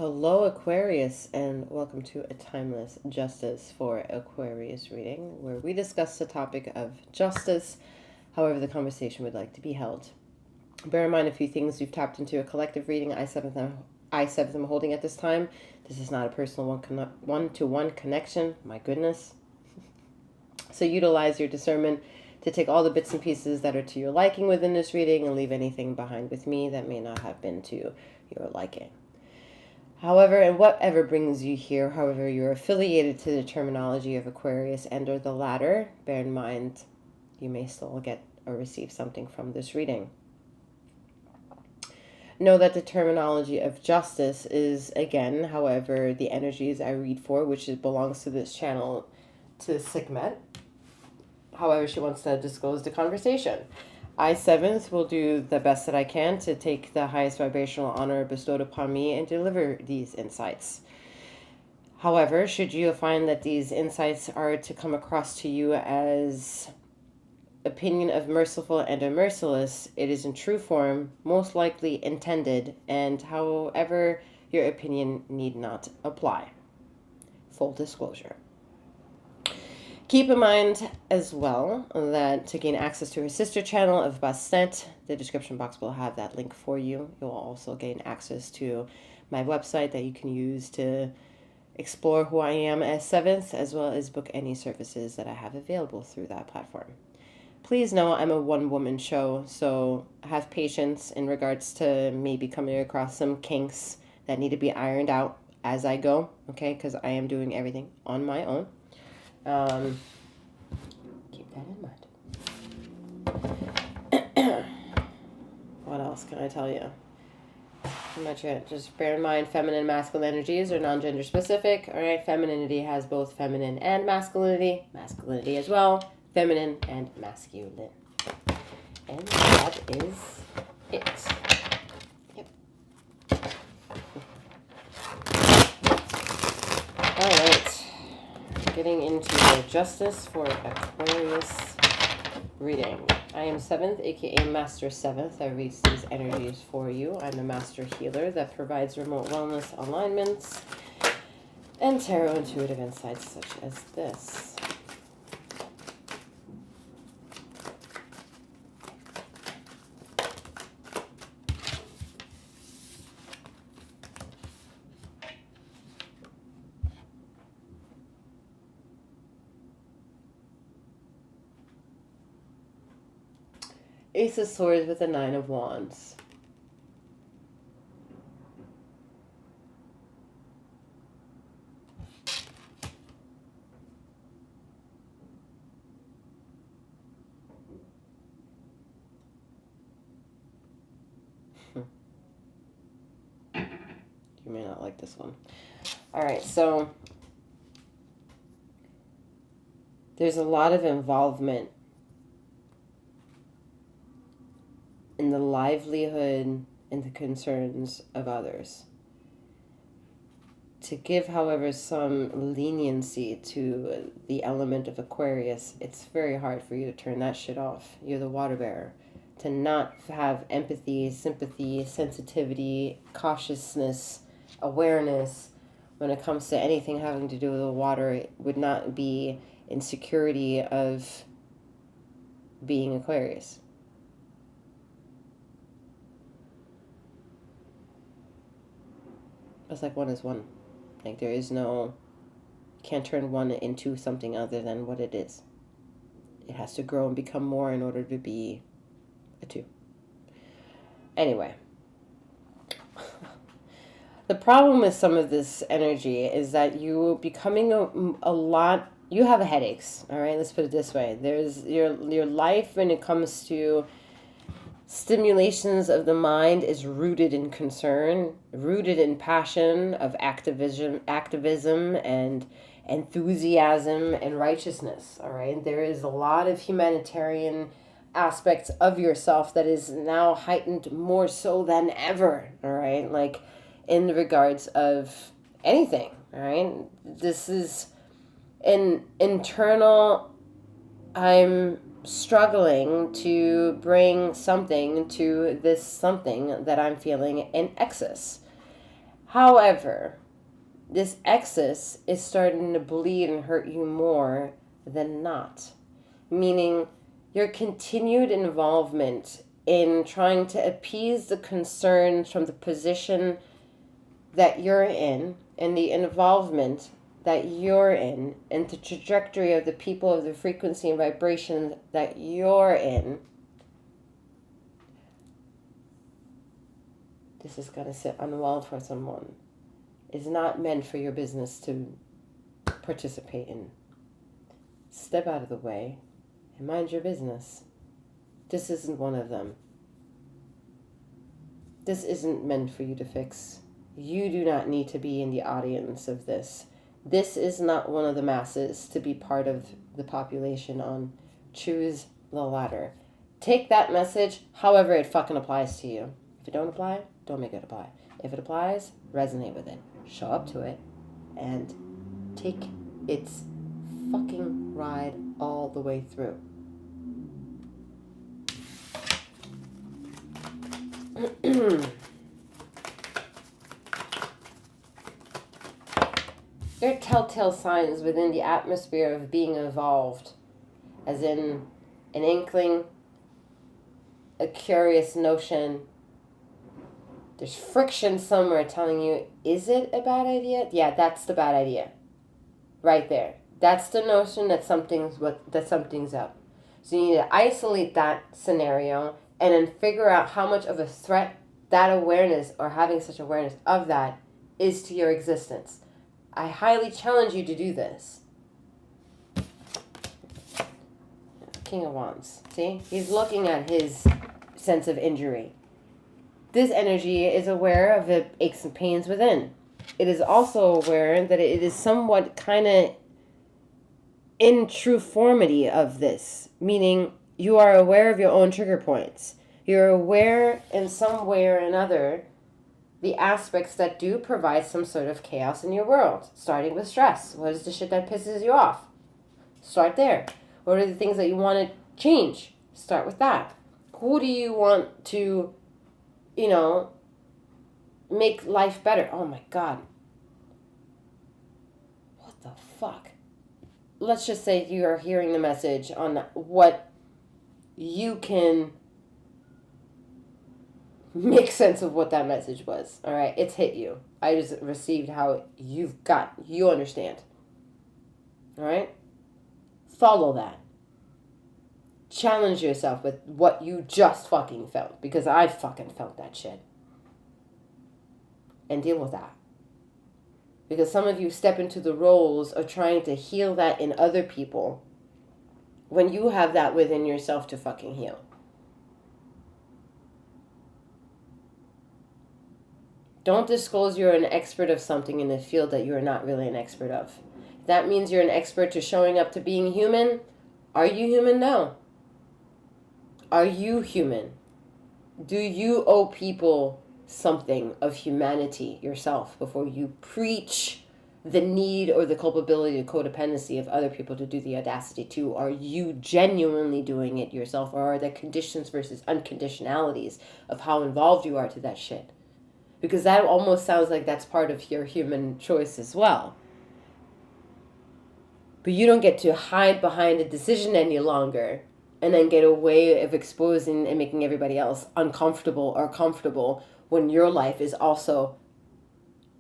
Hello, Aquarius, and welcome to a timeless justice for Aquarius reading, where we discuss the topic of justice, however the conversation would like to be held. Bear in mind a few things. You've tapped into a collective reading. I7th I'm holding at this time. This is not a personal one-to-one connection. My goodness. So utilize your discernment to take all the bits and pieces that are to your liking within this reading and leave anything behind with me that may not have been to your liking. However, and whatever brings you here, however you're affiliated to the terminology of Aquarius and or the latter, bear in mind you may still get or receive something from this reading. Know that the terminology of justice is, again, however, the energies I read for, which belongs to this channel, to Sekhmet. However she wants to disclose the conversation. I7th will do the best that I can to take the highest vibrational honor bestowed upon me and deliver these insights. However, should you find that these insights are to come across to you as opinion of merciful and or merciless, it is in true form, most likely intended, and however your opinion need not apply. Full disclosure. Keep in mind as well that to gain access to her sister channel of Bastet, the description box will have that link for you. You'll also gain access to my website that you can use to explore who I am as 7th, as well as book any services that I have available through that platform. Please know I'm a one-woman show, so have patience in regards to maybe coming across some kinks that need to be ironed out as I go, okay? Because I am doing everything on my own. Keep that in mind. What else can I tell you? Pretty much it. Just bear in mind feminine and masculine energies are non-gender specific. All right, femininity has both feminine and masculinity. Masculinity as well. Feminine and masculine. And that is it. Yep. All right. Getting into the justice for Aquarius reading. I am 7th, aka Master 7th. I read these energies for you. I'm a master healer that provides remote wellness alignments and tarot intuitive insights such as this. Ace of Swords with the Nine of Wands. You may not like this one. All right, so there's a lot of involvement in the livelihood and the concerns of others. To give, however, some leniency to the element of Aquarius, it's very hard for you to turn that shit off. You're the water bearer. To not have empathy, sympathy, sensitivity, cautiousness, awareness when it comes to anything having to do with the water, it would not be insecurity of being Aquarius. It's like one is one. Like there is no, you can't turn one into something other than what it is. It has to grow and become more in order to be a two. Anyway. The problem with some of this energy is that you're becoming a lot, you have headaches, all right? Let's put it this way. There's your life when it comes to stimulations of the mind is rooted in concern, rooted in passion of activism and enthusiasm and righteousness, all right? There is a lot of humanitarian aspects of yourself that is now heightened more so than ever, all right? Like in regards of anything, all right? This is an internal, I'm struggling to bring something to this something that I'm feeling in excess. However, this excess is starting to bleed and hurt you more than not. Meaning your continued involvement in trying to appease the concerns from the position that you're in and the involvement that you're in and the trajectory of the people of the frequency and vibration that you're in, this is going to sit unwell for someone, is not meant for your business to participate in. Step out of the way and mind your business. This isn't one of them. This isn't meant for you to fix. You do not need to be in the audience of this. This is not one of the masses to be part of the population on. Choose the latter. Take that message however it fucking applies to you. If it don't apply, don't make it apply. If it applies, resonate with it. Show up to it and take its fucking ride all the way through. There are telltale signs within the atmosphere of being evolved, as in an inkling, a curious notion. There's friction somewhere telling you, is it a bad idea? Yeah, that's the bad idea. Right there. That's the notion that something's up. So you need to isolate that scenario and then figure out how much of a threat that awareness or having such awareness of that is to your existence. I highly challenge you to do this. King of Wands. See? He's looking at his sense of injury. This energy is aware of the aches and pains within. It is also aware that it is somewhat kind of in true formity of this, meaning you are aware of your own trigger points. You're aware in some way or another the aspects that do provide some sort of chaos in your world, starting with stress. What is the shit that pisses you off? Start there. What are the things that you want to change? Start with that. Who do you want to, make life better? Oh my God. What the fuck? Let's just say you are hearing the message on what you can make sense of what that message was. All right, it's hit you. I just received how you understand. All right, follow that. Challenge yourself with what you just fucking felt, because I fucking felt that shit, and deal with that. Because some of you step into the roles of trying to heal that in other people when you have that within yourself to fucking heal. Don't disclose you're an expert of something in a field that you're not really an expert of. That means you're an expert to showing up to being human. Are you human? No. Are you human? Do you owe people something of humanity yourself before you preach the need or the culpability or codependency of other people to do the audacity too? Are you genuinely doing it yourself, or are there conditions versus unconditionalities of how involved you are to that shit? Because that almost sounds like that's part of your human choice as well. But you don't get to hide behind a decision any longer and then get a way of exposing and making everybody else uncomfortable or comfortable when your life is also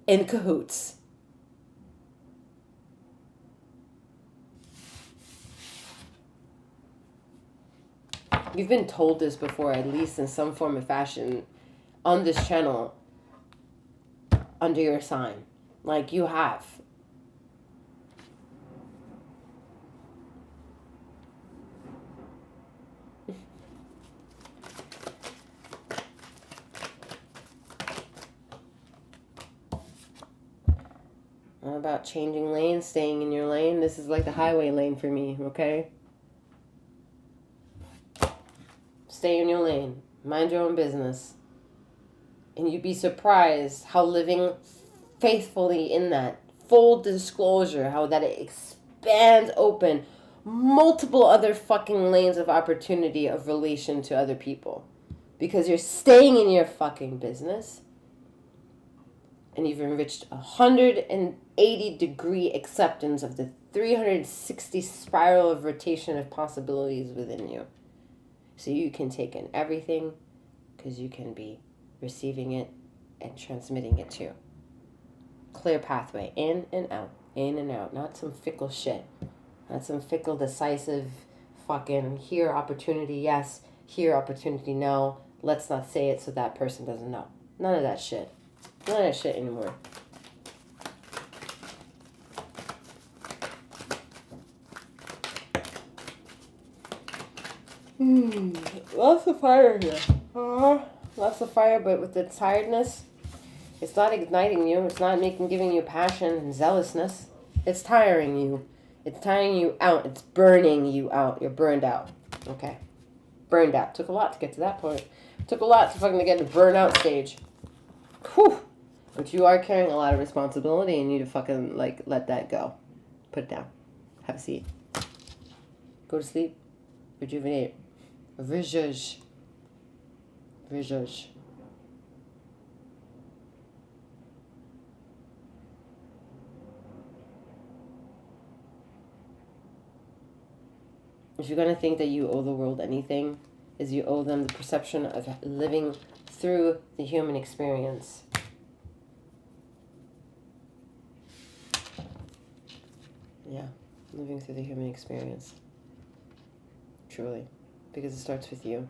in cahoots. You've been told this before, at least in some form of fashion, on this channel, under your sign. Like, you have. Not about changing lanes, staying in your lane. This is like the highway lane for me, okay? Stay in your lane. Mind your own business. And you'd be surprised how living faithfully in that full disclosure, how that it expands open multiple other fucking lanes of opportunity of relation to other people. Because you're staying in your fucking business. And you've enriched 180-degree acceptance of the 360 spiral of rotation of possibilities within you. So you can take in everything because you can be receiving it and transmitting it too. Clear pathway, in and out, in and out. Not some fickle shit. Not some fickle, decisive, fucking here opportunity yes, here opportunity no. Let's not say it so that person doesn't know. None of that shit. None of that shit anymore. Lots of fire here. Lots of fire, but with the tiredness, it's not igniting you. It's not giving you passion and zealousness. It's tiring you. It's tiring you out. It's burning you out. You're burned out. Okay. Burned out. Took a lot to get to that point. Took a lot to fucking get to burnout stage. Whew. But you are carrying a lot of responsibility and you need to fucking, like, let that go. Put it down. Have a seat. Go to sleep. Rejuvenate. Visage. Visage. If you're going to think that you owe the world anything, is you owe them the perception of living through the human experience. Yeah, living through the human experience. Truly. Because it starts with you.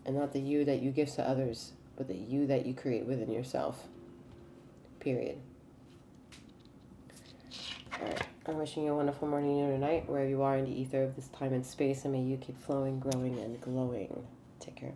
And not the you that you give to others, but the you that you create within yourself. Period. Alright, I'm wishing you a wonderful morning, noon, or night, wherever you are in the ether of this time and space, and may you keep flowing, growing, and glowing. Take care.